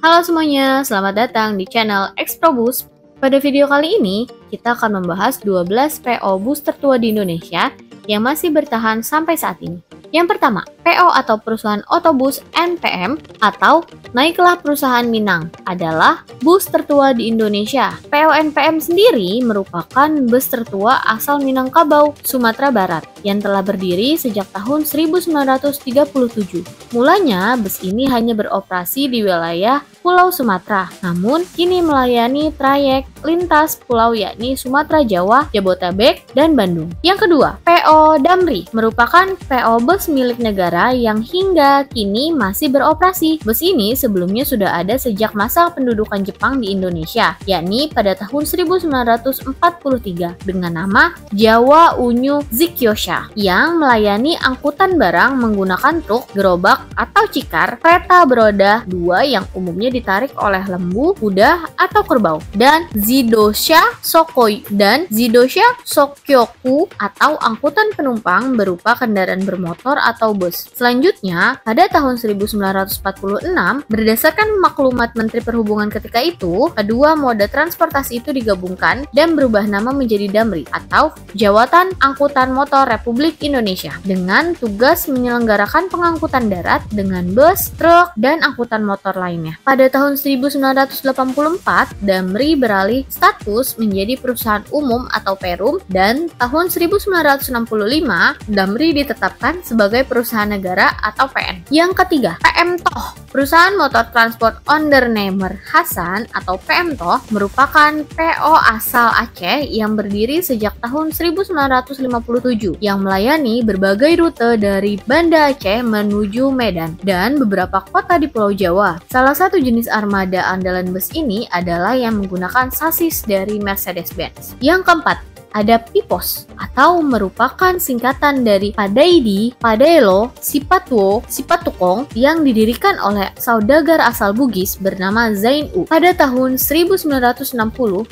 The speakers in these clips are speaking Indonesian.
Halo semuanya, selamat datang di channel Exprobus. Pada video kali ini, kita akan membahas 12 PO bus tertua di Indonesia yang masih bertahan sampai saat ini. Yang pertama, PO atau Perusahaan Otobus NPM atau Naiklah Perusahaan Minang adalah bus tertua di Indonesia. PO NPM sendiri merupakan bus tertua asal Minangkabau, Sumatera Barat yang telah berdiri sejak tahun 1937. Mulanya, bus ini hanya beroperasi di wilayah Pulau Sumatera, namun kini melayani trayek lintas pulau yakni Sumatera Jawa, Jabodetabek, dan Bandung. Yang kedua, PO Damri merupakan PO bus milik negara yang hingga kini masih beroperasi. Bus ini sebelumnya sudah ada sejak masa pendudukan Jepang di Indonesia, yakni pada tahun 1943 dengan nama Jawa Unyu Zikyosha yang melayani angkutan barang menggunakan truk, gerobak, atau cikar, kereta beroda 2 yang umumnya ditarik oleh lembu, kuda, atau kerbau, dan Zidosha Sokyoku atau angkutan penumpang berupa kendaraan bermotor atau bus. Selanjutnya, pada tahun 1946, berdasarkan maklumat Menteri Perhubungan ketika itu, kedua moda transportasi itu digabungkan dan berubah nama menjadi Damri atau Jawatan Angkutan Motor Republik Indonesia dengan tugas menyelenggarakan pengangkutan darat dengan bus, truk, dan angkutan motor lainnya. Pada tahun 1984, Damri beralih status menjadi perusahaan umum atau Perum dan tahun 1965, Damri ditetapkan sebagai perusahaan negara atau PN. Yang ketiga, PM Toh. Perusahaan Motor Transport Ondernemer Hasan atau PM Toh merupakan PO asal Aceh yang berdiri sejak tahun 1957 yang melayani berbagai rute dari Banda Aceh menuju Medan dan beberapa kota di Pulau Jawa. Salah satu jenis armada andalan bus ini adalah yang menggunakan sasis dari Mercedes-Benz. Yang keempat, ada Pipos atau merupakan singkatan dari Padaidi, Padaelo, Sipatwo, Sipatukong yang didirikan oleh saudagar asal Bugis bernama Zain U pada tahun 1960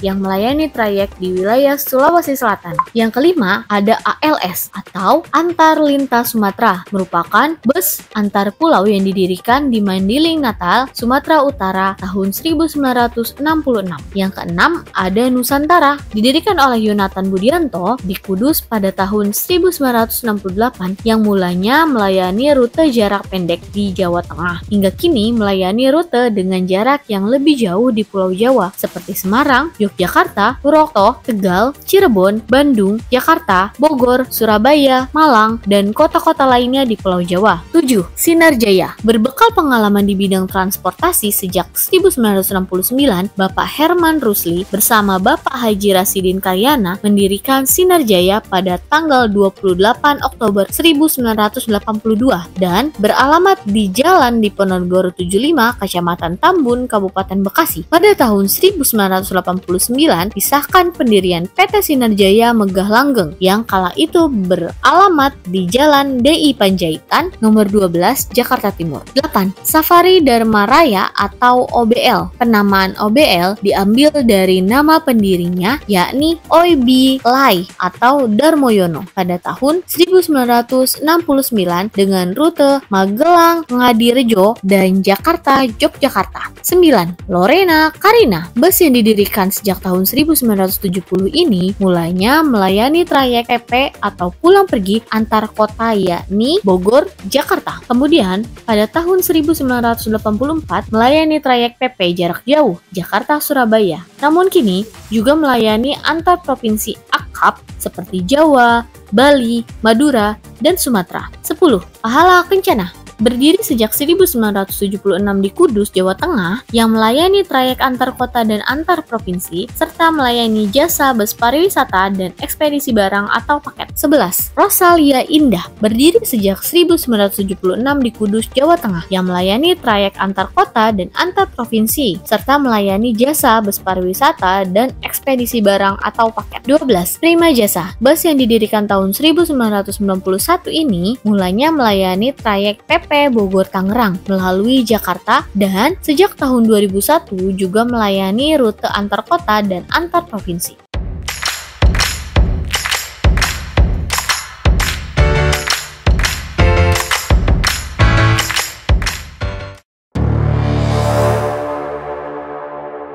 yang melayani trayek di wilayah Sulawesi Selatan. Yang kelima, ada ALS atau Antar Lintas Sumatera, merupakan bus antar pulau yang didirikan di Mandiling, Natal, Sumatera Utara tahun 1966. Yang keenam, ada Nusantara, didirikan oleh Yonatan Budianto di Kudus pada tahun 1968 yang mulanya melayani rute jarak pendek di Jawa Tengah hingga kini melayani rute dengan jarak yang lebih jauh di Pulau Jawa seperti Semarang, Yogyakarta, Purwokerto, Tegal, Cirebon, Bandung, Jakarta, Bogor, Surabaya, Malang, dan kota-kota lainnya di Pulau Jawa. 7. Sinar Jaya. Berbekal pengalaman di bidang transportasi sejak 1969, Bapak Herman Rusli bersama Bapak Haji Rasidin Karyana mendirikan Sinar Jaya pada tanggal 28 Oktober 1982 dan beralamat di Jalan Diponegoro 75, Kecamatan Tambun, Kabupaten Bekasi. Pada tahun 1989 disahkan pendirian PT Sinar Jaya Megah Langgeng yang kala itu beralamat di Jalan DI Panjaitan nomor 12, Jakarta Timur. 8. Safari Dharma Raya atau OBL. Penamaan OBL diambil dari nama pendirinya yakni Oibi Lai atau Darmoyono pada tahun 1969 dengan rute Magelang, Ngadirejo, dan Jakarta, Yogyakarta. 9. Lorena Karina. Bus yang didirikan sejak tahun 1970 ini mulanya melayani trayek PP atau pulang pergi antar kota yakni Bogor, Jakarta. Kemudian pada tahun 1984 melayani trayek PP jarak jauh Jakarta, Surabaya. Namun kini juga melayani antar provinsi akap seperti Jawa, Bali, Madura, dan Sumatera. 10. Pahala Kencana. Berdiri sejak 1976 di Kudus, Jawa Tengah, yang melayani trayek antar kota dan antar provinsi, serta melayani jasa bus pariwisata dan ekspedisi barang atau paket. 11. Rosalia Indah. Berdiri sejak 1976 di Kudus, Jawa Tengah, yang melayani trayek antar kota dan antar provinsi, serta melayani jasa bus pariwisata dan ekspedisi barang atau paket. 12. Prima Jasa. Bus yang didirikan tahun 1991 ini mulanya melayani trayek PP Bogor Tangerang melalui Jakarta dan sejak tahun 2001 juga melayani rute antar kota dan antar provinsi.